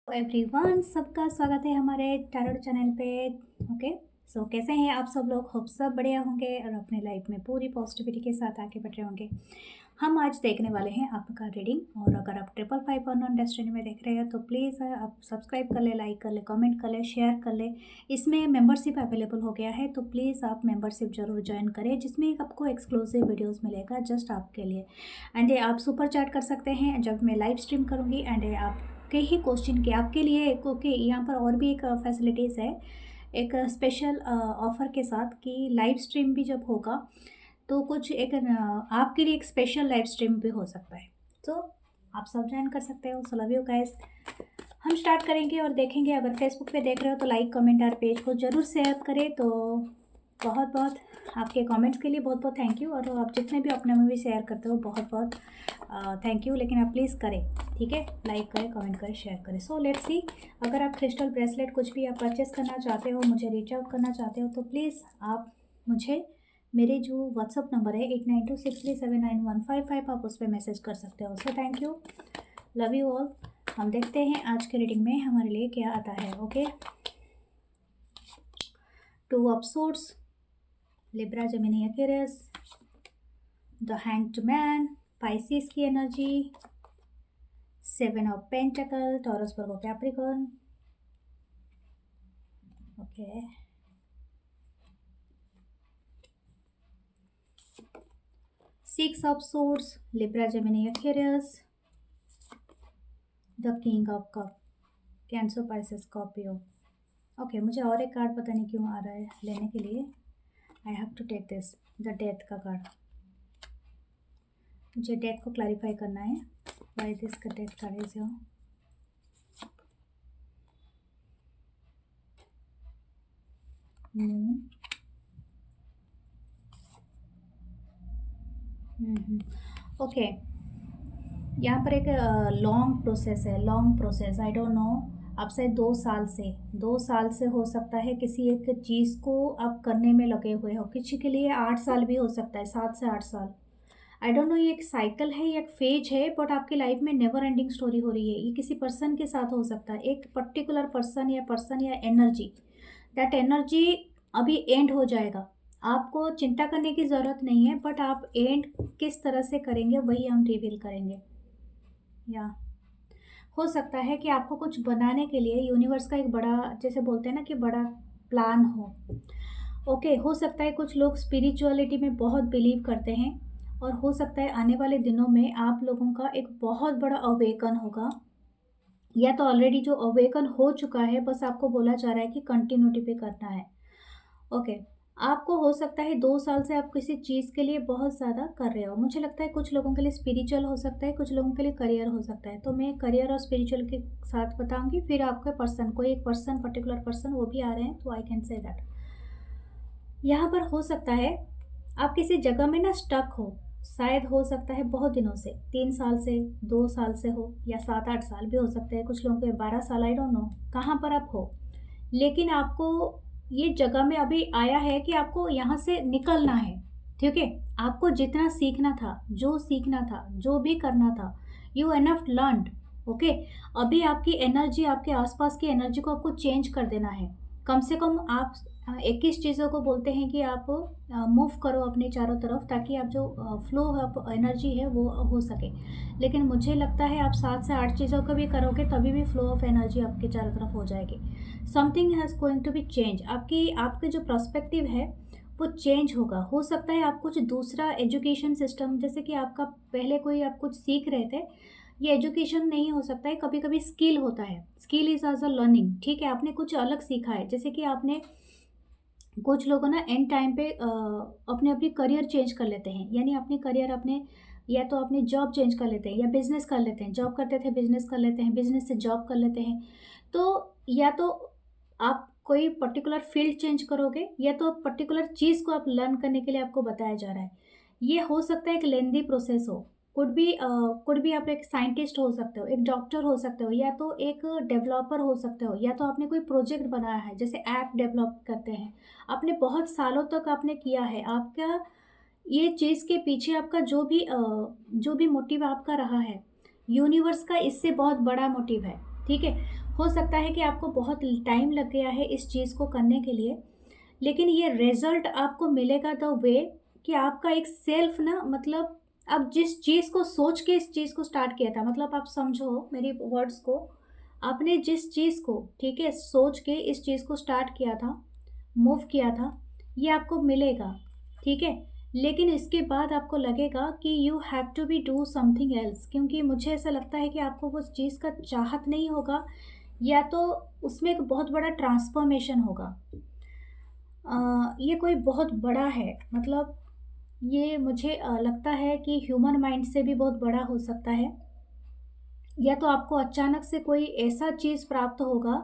Everyone, सबका स्वागत है हमारे टैरोट चैनल पे। ओके, सो कैसे हैं आप सब लोग? होप सब बढ़िया होंगे और अपने लाइफ में पूरी पॉजिटिविटी के साथ आगे बढ़ रहे होंगे। हम आज देखने वाले हैं आपका रीडिंग, और अगर आप 555 डेस्टिनी में देख रहे हैं तो प्लीज़ आप सब्सक्राइब कर ले, लाइक कर ले, कमेंट कर ले, शेयर कर ले। इसमें मेंबरशिप अवेलेबल हो गया है, तो प्लीज़ आप मेंबरशिप जरूर ज्वाइन करें, जिसमें एक आपको एक्सक्लूसिव वीडियोस मिलेगा जस्ट आपके लिए। एंड आप सुपर चैट कर सकते हैं जब मैं लाइव स्ट्रीम करूँगी। एंड आप के ही क्वेश्चन के आपके लिए ओके, यहाँ पर और भी एक फैसिलिटीज़ है, एक स्पेशल ऑफर के साथ कि लाइव स्ट्रीम भी जब होगा तो कुछ एक आपके लिए एक स्पेशल लाइव स्ट्रीम भी हो सकता है, तो आप सब ज्वाइन कर सकते हो। So love you guys. हम स्टार्ट करेंगे और देखेंगे। अगर फेसबुक पे देख रहे हो तो लाइक कमेंट और पेज को ज़रूर शेयर करें। तो बहुत बहुत आपके कमेंट्स के लिए बहुत बहुत थैंक यू, और आप जितने भी अपने में भी शेयर करते हो बहुत बहुत थैंक यू। लेकिन आप प्लीज़ करें, ठीक है, लाइक करें, कमेंट करें, शेयर करें। सो लेट्स सी, अगर आप क्रिस्टल ब्रेसलेट कुछ भी आप परचेस करना चाहते हो, मुझे रीच आउट करना चाहते हो, तो प्लीज़ आप मुझे मेरे जो व्हाट्सअप नंबर है 8926379155, आप उस पर मैसेज कर सकते हो। So thank you, love you all. हम देखते हैं आज के रीडिंग में हमारे लिए क्या आता है। Okay, 2 of swords, Libra, Gemini, Aquarius, the hanged man, Pisces की energy, 7 of pentacle, Taurus, Virgo, Capricorn. Okay, 6 of swords, Libra, Gemini, Aquarius, the king of cup, Cancer, Pisces, Scorpio. Okay, मुझे और एक कार्ड पता नहीं क्यों आ रहा है लेने के लिए। I have to take this, the death का कार्ड। मुझे डेथ को क्लैरिफाई करना है। व्हाई दिस का death card is your. Okay, यहाँ पर एक लॉन्ग प्रोसेस है, long process. I don't know, आप शायद 2 साल से हो सकता है किसी एक चीज़ को आप करने में लगे हुए हो। किसी के लिए 8 साल भी हो सकता है, 7 से 8 साल। आई डोंट नो, ये एक साइकिल है या एक फेज है, बट आपकी लाइफ में नेवर एंडिंग स्टोरी हो रही है। ये किसी पर्सन के साथ हो सकता है, एक पर्टिकुलर पर्सन या एनर्जी। दैट एनर्जी अभी एंड हो जाएगा। आपको चिंता करने की ज़रूरत नहीं है, बट आप एंड किस तरह से करेंगे वही हम रिवील करेंगे। या हो सकता है कि आपको कुछ बनाने के लिए यूनिवर्स का एक बड़ा, जैसे बोलते हैं ना कि बड़ा प्लान हो। ओके, हो सकता है कुछ लोग स्पिरिचुअलिटी में बहुत बिलीव करते हैं, और हो सकता है आने वाले दिनों में आप लोगों का एक बहुत बड़ा अवेकन होगा, या तो ऑलरेडी जो अवेकन हो चुका है, बस आपको बोला जा रहा है कि कंटिन्यूटी पे करना है। ओके, आपको हो सकता है 2 साल से आप किसी चीज़ के लिए बहुत ज़्यादा कर रहे हो। मुझे लगता है कुछ लोगों के लिए स्पिरिचुअल हो सकता है, कुछ लोगों के लिए करियर हो सकता है। तो मैं करियर और स्पिरिचुअल के साथ बताऊंगी, फिर आपके पर्सन, कोई एक पर्सन, पर्टिकुलर पर्सन वो भी आ रहे हैं, तो आई कैन से दैट। यहाँ पर हो सकता है आप किसी जगह में ना स्टक हो, शायद हो सकता है बहुत दिनों से, 3 साल से, 2 साल से हो, या 7-8 साल भी हो सकते हैं, कुछ लोगों के 12 साल, आई डोंट नो कहाँ पर आप हो। लेकिन आपको ये जगह में अभी आया है कि आपको यहाँ से निकलना है, ठीक है। आपको जितना सीखना था, जो सीखना था, जो भी करना था, यू एनफ लर्नड। ओके, अभी आपकी एनर्जी, आपके आसपास की एनर्जी को आपको चेंज कर देना है। कम से कम आप 21 चीज़ों को बोलते हैं कि आप मूव करो अपने चारों तरफ, ताकि आप जो फ्लो ऑफ एनर्जी है वो हो सके। लेकिन मुझे लगता है आप 7 से 8 चीज़ों को भी करोगे तभी भी फ्लो ऑफ एनर्जी आपके चारों तरफ हो जाएगी। Something has going to be change. आपके जो पर्सपेक्टिव है वो चेंज होगा। हो सकता है आप कुछ दूसरा एजुकेशन सिस्टम, जैसे कि आपका पहले कोई आप कुछ सीख रहे थे, ये एजुकेशन नहीं हो सकता है, कभी कभी स्किल होता है। Skill is as a learning, ठीक है। आपने कुछ अलग सीखा है, जैसे कि आपने, कुछ लोगों ना एंड टाइम पे अपने अपनी करियर चेंज कर लेते हैं, यानी अपनी करियर अपने, या तो अपनी जॉब चेंज कर लेते हैं या बिजनेस कर लेते हैं। जॉब करते थे बिजनेस कर लेते हैं, बिजनेस से जॉब कर लेते हैं। तो या तो आप कोई पर्टिकुलर फील्ड चेंज करोगे, या तो पर्टिकुलर चीज़ को आप लर्न करने के लिए आपको बताया जा रहा है। ये हो सकता है एक लेंदी प्रोसेस हो। कुड भी आप एक साइंटिस्ट हो सकते हो, एक डॉक्टर हो सकते हो, या तो एक डेवलपर हो सकते हो, या तो आपने कोई प्रोजेक्ट बनाया है, जैसे ऐप डेवलप करते हैं, आपने बहुत सालों तक आपने किया है। आपका ये चीज़ के पीछे आपका जो भी मोटिव आपका रहा है, यूनिवर्स का इससे बहुत बड़ा मोटिव है। ठीक है। हो सकता है कि आपको बहुत टाइम लग गया है इस चीज़ को करने के लिए, लेकिन ये रिज़ल्ट आपको मिलेगा द वे कि आपका एक सेल्फ ना, मतलब आप जिस चीज़ को सोच के इस चीज़ को स्टार्ट किया था, मतलब आप समझो मेरी वर्ड्स को, आपने जिस चीज़ को, ठीक है, सोच के इस चीज़ को स्टार्ट किया था, मूव किया था, ये आपको मिलेगा, ठीक है। लेकिन इसके बाद आपको लगेगा कि you have to be do something else, क्योंकि मुझे ऐसा लगता है कि आपको उस चीज़ का चाहत नहीं होगा, या तो उसमें एक बहुत बड़ा ट्रांसफॉर्मेशन होगा। ये कोई बहुत बड़ा है, मतलब ये मुझे लगता है कि ह्यूमन माइंड से भी बहुत बड़ा हो सकता है, या तो आपको अचानक से कोई ऐसा चीज़ प्राप्त होगा,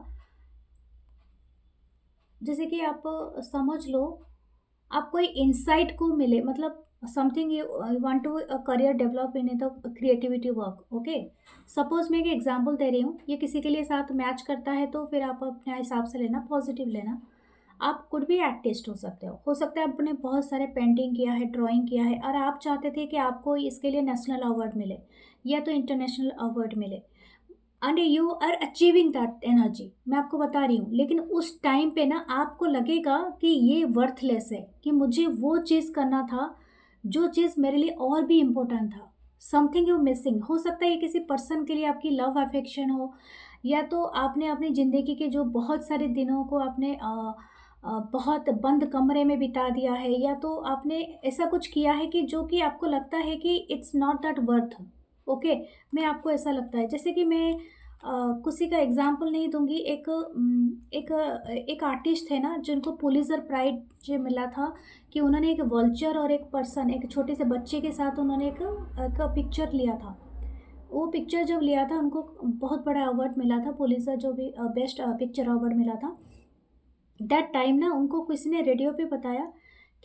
जैसे कि आप समझ लो, आप कोई इंसाइट को मिले, मतलब something you want to career develop in the creativity work, okay. Suppose मैं एक एग्जांपल दे रही हूँ, ये किसी के लिए साथ मैच करता है तो फिर आप अपने हिसाब से लेना, पॉजिटिव लेना। आप कुड भी आर्टिस्ट हो सकता है आपने बहुत सारे पेंटिंग किया है, ड्राइंग किया है, और आप चाहते थे कि आपको इसके लिए नेशनल अवार्ड मिले या तो इंटरनेशनल अवार्ड मिले, and you are achieving that energy, मैं आपको बता रही हूँ। लेकिन उस टाइम पे ना आपको लगेगा कि ये वर्थलेस है, कि मुझे वो चीज़ करना था जो चीज़ मेरे लिए और भी इम्पोर्टेंट था। समथिंग यू मिसिंग, हो सकता है ये किसी पर्सन के लिए आपकी लव अफेक्शन हो, या तो आपने अपनी ज़िंदगी के जो बहुत सारे दिनों को आपने बहुत बंद कमरे में बिता दिया है, या तो आपने ऐसा कुछ किया है कि जो कि आपको लगता है कि it's not that worth, okay. मैं आपको ऐसा लगता है, जैसे कि मैं किसी का एग्जांपल नहीं दूंगी, एक आर्टिस्ट है ना जिनको पुलित्जर प्राइज जो मिला था, कि उन्होंने एक वल्चर और एक पर्सन, एक छोटे से बच्चे के साथ उन्होंने एक पिक्चर लिया था। वो पिक्चर जब लिया था उनको बहुत बड़ा अवार्ड मिला था, पुलित्जर जो भी बेस्ट पिक्चर अवार्ड मिला था। दैट टाइम ना उनको किसी ने रेडियो पे बताया,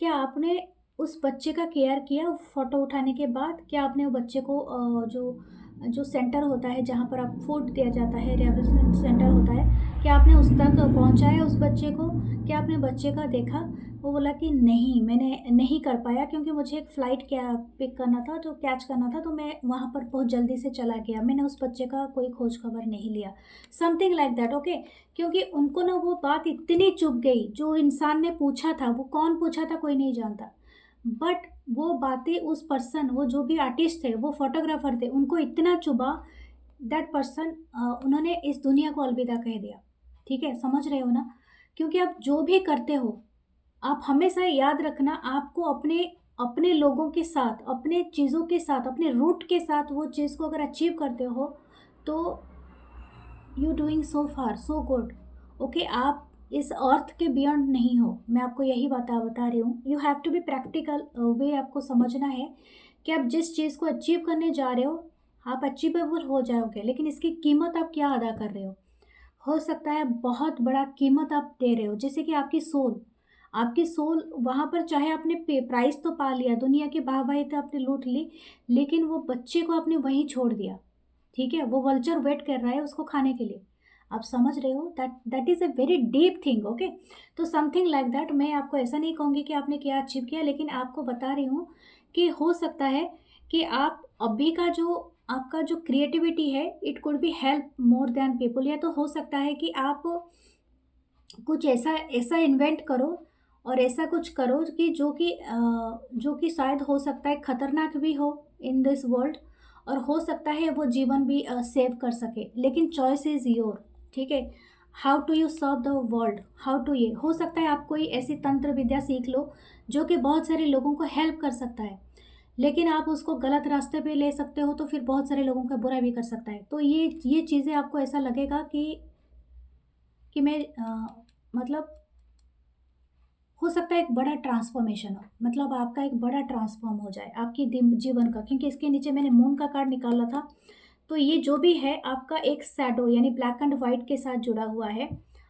क्या आपने उस बच्चे का केयर किया फ़ोटो उठाने के बाद? क्या आपने वो बच्चे को जो जो सेंटर होता है जहाँ पर आप फूड दिया जाता है, रिहैबिलिटेशन सेंटर होता है, क्या आपने उस तक पहुँचाया उस बच्चे को? क्या आपने बच्चे का देखा? वो बोला कि नहीं, मैंने नहीं कर पाया, क्योंकि मुझे एक फ़्लाइट क्या पिक करना था, तो कैच करना था, तो मैं वहाँ पर बहुत जल्दी से चला गया। मैंने उस बच्चे का कोई खोज खबर नहीं लिया। Something like that, okay. क्योंकि उनको ना वो बात इतनी चुभ गई, जो इंसान ने पूछा था, वो कौन पूछा था कोई नहीं जानता, बट वो बातें उस पर्सन, वो जो भी आर्टिस्ट थे, वो फोटोग्राफर थे, उनको इतना चुभा, दैट पर्सन उन्होंने इस दुनिया को अलविदा कह दिया। ठीक है, समझ रहे हो ना? क्योंकि आप जो भी करते हो, आप हमेशा याद रखना, आपको अपने अपने लोगों के साथ, अपने चीज़ों के साथ, अपने रूट के साथ वो चीज़ को अगर अचीव करते हो, तो you doing so far so good, okay. आप इस अर्थ के बियॉन्ड नहीं हो, मैं आपको यही बता रही हूँ। You have to be practical way, आपको समझना है कि आप जिस चीज़ को अचीव करने जा रहे हो, आप अचीवेबल हो जाओगे, लेकिन इसकी कीमत आप क्या अदा कर रहे हो सकता है बहुत बड़ा कीमत आप दे रहे हो, जैसे कि आपकी सोल वहाँ पर, चाहे आपने प्राइज़ तो पा लिया, दुनिया की वाहवाही तो आपने लूट ली, लेकिन वो बच्चे को आपने वहीं छोड़ दिया, ठीक है? वो वल्चर वेट कर रहा है उसको खाने के लिए। आप समझ रहे हो? That that is a very deep thing, okay? तो समथिंग लाइक दैट, मैं आपको ऐसा नहीं कहूँगी कि आपने क्या अचीव किया, लेकिन आपको बता रही हूँ कि हो सकता है कि आप अभी का जो आपका जो क्रिएटिविटी है, it could be help more than people, या तो हो सकता है कि आप कुछ ऐसा ऐसा इन्वेंट करो और ऐसा कुछ करो कि जो कि शायद हो सकता है खतरनाक भी हो इन दिस वर्ल्ड, और हो सकता है वो जीवन भी सेव कर सके, लेकिन चॉइस इज़ योर, ठीक है। How to you serve the world, how to, ये हो सकता है आप कोई ऐसी तंत्र विद्या सीख लो जो कि बहुत सारे लोगों को हेल्प कर सकता है, लेकिन आप उसको गलत रास्ते पे ले सकते हो तो फिर बहुत सारे लोगों का बुरा भी कर सकता है। तो ये चीज़ें आपको ऐसा लगेगा कि मैं मतलब हो सकता है एक बड़ा ट्रांसफॉर्मेशन हो, मतलब आपका एक बड़ा ट्रांसफॉर्म हो जाए आपकी जीवन का, क्योंकि इसके नीचे मैंने मून का कार्ड निकाला था। तो ये जो भी है आपका एक शैडो, यानी ब्लैक एंड वाइट के साथ जुड़ा हुआ है,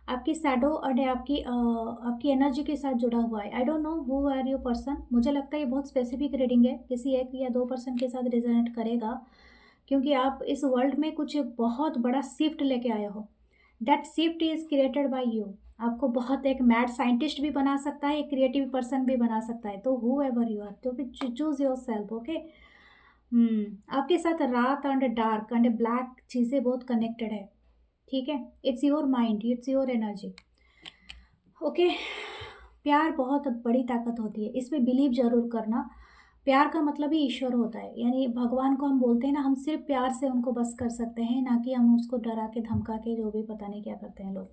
आपकी शैडो और आपकी एनर्जी के साथ जुड़ा हुआ है। I don't know who are your person, मुझे लगता है ये बहुत स्पेसिफिक रीडिंग है, किसी एक या दो पर्सन के साथ रिजोनेट करेगा, क्योंकि आप इस वर्ल्ड में कुछ बहुत बड़ा शिफ्ट लेके आए हो। That shift is created by you. आपको बहुत एक मैड साइंटिस्ट भी बना सकता है, एक क्रिएटिव पर्सन भी बना सकता है, तो हु एवर यू आर, तो फिर चूज योर सेल्फ, ओके। आपके साथ रात एंड डार्क एंड ब्लैक चीज़ें बहुत कनेक्टेड है, ठीक है, it's your mind, it's your energy. Okay, प्यार बहुत बड़ी ताकत होती है, इसमें बिलीव ज़रूर करना। प्यार का मतलब ही ईश्वर होता है, यानी भगवान को हम बोलते हैं ना, हम सिर्फ प्यार से उनको बस कर सकते हैं, ना कि हम उसको डरा के धमका के जो भी पता नहीं क्या करते हैं लोग।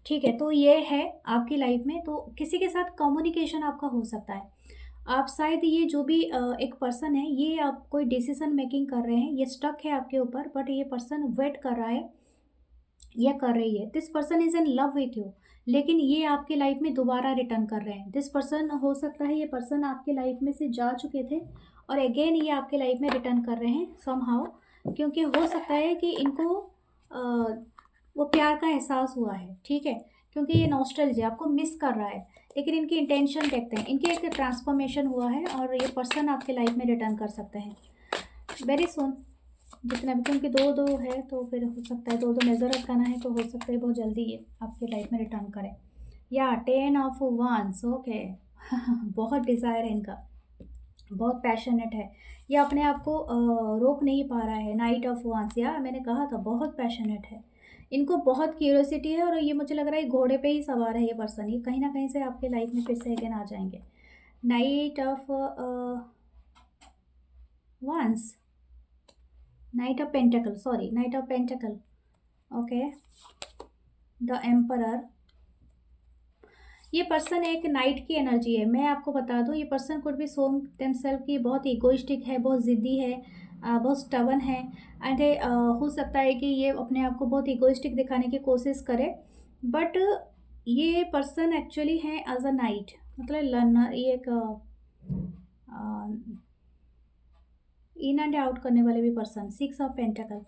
ठीक है, तो ये है आपकी लाइफ में, तो किसी के साथ कम्युनिकेशन आपका हो सकता है। आप शायद ये जो भी एक पर्सन है, ये आप कोई डिसीजन मेकिंग कर रहे हैं, ये स्टक है आपके ऊपर, बट ये पर्सन वेट कर रहा है या कर रही है। This person is in love with you, लेकिन ये आपकी लाइफ में दोबारा रिटर्न कर रहे हैं। दिस पर्सन, हो सकता है ये पर्सन आपकी लाइफ में से जा चुके थे और अगेन ये आपके लाइफ में रिटर्न कर रहे हैं समहाउ, क्योंकि हो सकता है कि इनको वो प्यार का एहसास हुआ है। ठीक है, क्योंकि ये नॉस्टैल्जिया आपको मिस कर रहा है, लेकिन इनकी इंटेंशन देखते हैं, इनकी एक ट्रांसफॉर्मेशन हुआ है और ये पर्सन आपके लाइफ में रिटर्न कर सकते हैं वेरी सुन। जितना भी, क्योंकि दो दो है तो फिर हो सकता है दो दो मेजर अप करना है, तो हो सकता है बहुत जल्दी ये आपकी लाइफ में रिटर्न करें। या 10 ऑफ वांस, ओके। बहुत डिज़ायर है इनका, बहुत पैशनेट है, ये अपने आप को रोक नहीं पा रहा है। नाइट ऑफ वांस, या मैंने कहा था बहुत पैशनेट है, इनको बहुत क्यूरियोसिटी है, और ये मुझे लग रहा है घोड़े पे ही सवार है ये पर्सन, ये कहीं ना कहीं से आपके लाइफ में फिर से अगेन आ जाएंगे। Knight of wands, knight of pentacles, sorry, knight of pentacles, okay. The emperor, ये पर्सन एक नाइट की एनर्जी है। मैं आपको बता दूं, ये person could be showing themselves की बहुत इगोइस्टिक है, बहुत ज़िद्दी है, बहुत स्टबन है, एंड हो सकता है कि ये अपने आप को बहुत इगोइस्टिक दिखाने की कोशिश करे, बट ये पर्सन एक्चुअली है एज अ नाइट, मतलब लर्नर, ये एक इन एंड आउट करने वाले भी पर्सन। 6 ऑफ पेंटिकल,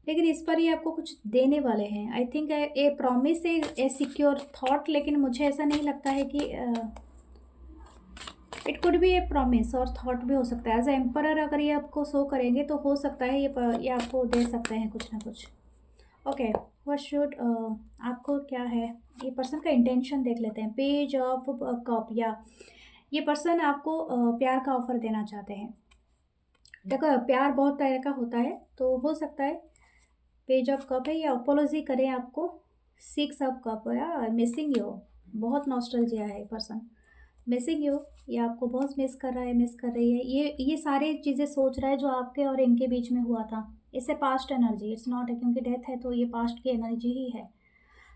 लेकिन इस पर ये आपको कुछ देने वाले हैं। I think A promise, A secure thought, लेकिन मुझे ऐसा नहीं लगता है कि it could be A promise और थॉट भी हो सकता है। एज ए एम्परर अगर ये आपको शो करेंगे तो हो सकता है ये आपको दे सकते हैं कुछ ना कुछ। ओके, व्हाट शुड, आपको क्या है, ये पर्सन का इंटेंशन देख लेते हैं। पेज ऑफ कप, या ये पर्सन आपको प्यार का ऑफर देना चाहते हैं। देखो, प्यार बहुत तरह का होता है, तो हो सकता है पेज ऑफ कप है, या अपोलॉजी करें आपको। 6 ऑफ कप, या मिसिंग यू, बहुत नॉस्टैल्जिया है पर्सन, मिसिंग यू, ये आपको बहुत मिस कर रहा है, मिस कर रही है, ये सारी चीज़ें सोच रहा है जो आपके और इनके बीच में हुआ था। इससे पास्ट एनर्जी, इट्स नॉट है, क्योंकि डेथ है तो ये पास्ट की एनर्जी ही है।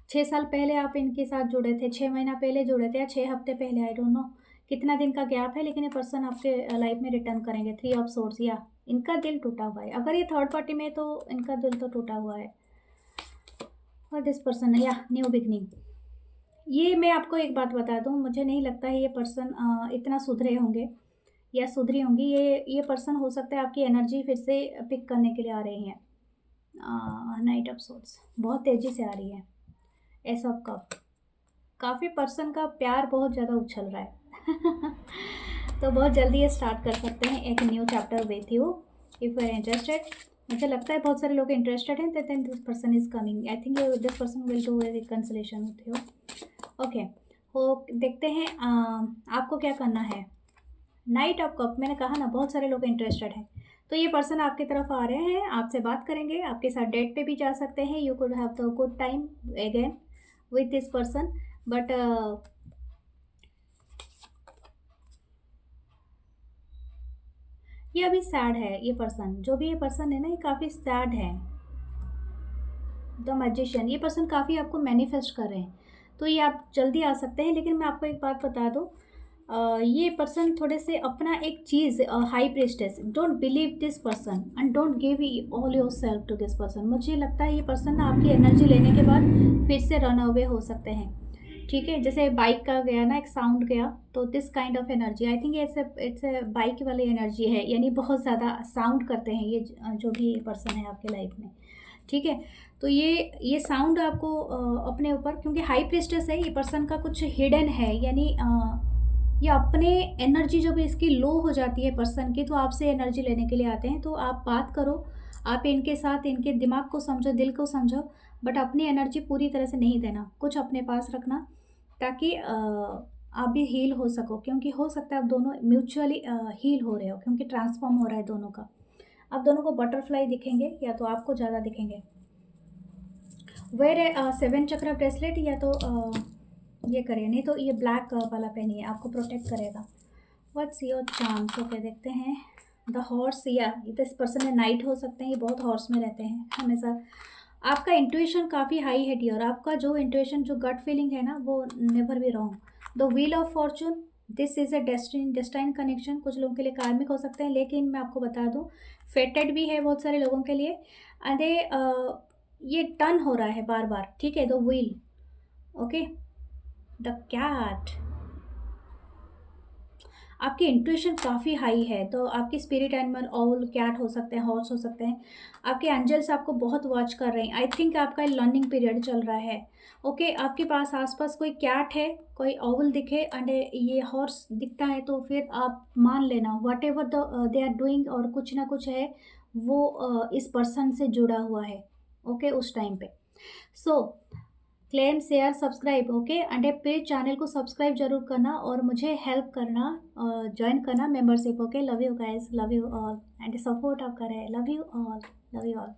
6 साल पहले आप इनके साथ जुड़े थे, 6 महीना पहले जुड़े थे, या 6 हफ्ते पहले, आई डोंट नो कितना दिन का गैप है, लेकिन ये पर्सन आपके लाइफ में रिटर्न करेंगे। 3 ऑफ सोर्स, या इनका दिल टूटा हुआ है, अगर ये थर्ड पार्टी में है तो इनका दिल तो टूटा हुआ है। और दिस पर्सन, या न्यू बिगनिंग, ये मैं आपको एक बात बता दूं, मुझे नहीं लगता है ये पर्सन इतना सुधरे होंगे या सुधरी होंगी। ये पर्सन हो सकता है आपकी एनर्जी फिर से पिक करने के लिए आ रही हैं। नाइट ऑफ सोर्स बहुत तेज़ी से आ रही है। एस ऑफ कप, काफ़ी पर्सन का प्यार बहुत ज़्यादा उछल रहा है। तो बहुत जल्दी ये स्टार्ट कर सकते हैं एक new chapter with you, if you are interested. मुझे लगता है बहुत सारे लोग इंटरेस्टेड हैं, then this person is coming. I think this person will do a reconciliation with you. Okay, हो देखते हैं आपको क्या करना है। नाइट ऑफ कप, मैंने कहा ना बहुत सारे लोग इंटरेस्टेड हैं, तो ये पर्सन आपकी तरफ आ रहे हैं, आपसे बात करेंगे, आपके साथ डेट पे भी जा सकते हैं। You could have the good time again with this person, but ये अभी सैड है। ये पर्सन, जो भी ये पर्सन है ना, ये काफ़ी सैड है। द मैजिशियन, ये पर्सन काफ़ी आपको मैनिफेस्ट कर रहे हैं, तो ये आप जल्दी आ सकते हैं। लेकिन मैं आपको एक बात बता दूँ, ये पर्सन थोड़े से अपना एक चीज़, high priestess, don't believe this person and don't give all your self to this person. मुझे लगता है ये पर्सन ना आपकी एनर्जी लेने के बाद फिर से रन अवे हो सकते हैं। ठीक है, जैसे बाइक का गया ना, एक साउंड गया, तो this kind of energy, I think it's a bike वाली एनर्जी है, यानी बहुत ज़्यादा साउंड करते हैं ये जो भी पर्सन है आपके लाइफ में। ठीक है, तो ये साउंड आपको अपने ऊपर, क्योंकि हाई प्रिस्टेस है, ये पर्सन का कुछ हिडन है, यानी ये अपने एनर्जी जब इसकी लो हो जाती है पर्सन की, तो आपसे एनर्जी लेने के लिए आते हैं। तो आप बात करो, आप इनके साथ, इनके दिमाग को समझो, दिल को समझो, बट अपनी एनर्जी पूरी तरह से नहीं देना, कुछ अपने पास रखना, ताकि आप भी हील हो सको, क्योंकि हो सकता है आप दोनों म्यूचुअली हील हो रहे हो, क्योंकि ट्रांसफॉर्म हो रहा है दोनों का। आप दोनों को बटरफ्लाई दिखेंगे, या तो आपको ज़्यादा दिखेंगे। वेयर है 7 चक्र ब्रेसलेट, या तो ये करिए, नहीं तो ये ब्लैक वाला पहनिए, आपको प्रोटेक्ट करेगा। What's your charms? ओके, देखते हैं। द हॉर्स, या दिस पर्सन है नाइट हो सकते हैं, ये बहुत हॉर्स में रहते हैं हमेशा। आपका इंट्यूशन काफ़ी हाई है डियर, आपका जो इंट्यूशन, जो गट फीलिंग है ना, वो never be wrong. The wheel of Fortune, this is a destined connection, कुछ लोगों के लिए कार्मिक हो सकते हैं, लेकिन मैं आपको बता दूं फेटेड भी है बहुत सारे लोगों के लिए। अरे ये टर्न हो रहा है बार बार, ठीक है। The wheel, okay. The cat, आपकी इंट्यूशन काफ़ी हाई है, तो आपकी स्पिरिट एनिमल ऑल कैट हो सकते हैं, हॉर्स हो सकते हैं। आपके एंजल्स आपको बहुत वॉच कर रहे हैं। आई थिंक आपका लर्निंग पीरियड चल रहा है। ओके, आपके पास आसपास कोई कैट है, कोई ऑवल दिखे एंड ये हॉर्स दिखता है, तो फिर आप मान लेना whatever they are doing, और कुछ ना कुछ है वो इस पर्सन से जुड़ा हुआ है। ओके, उस टाइम पे। सो claim, share, subscribe, okay. And please channel को सब्सक्राइब जरूर करना और मुझे हेल्प करना, ज्वाइन करना membership. Okay, love you guys, love you all, and support आप कर रहे हैं। Love you all, love you all.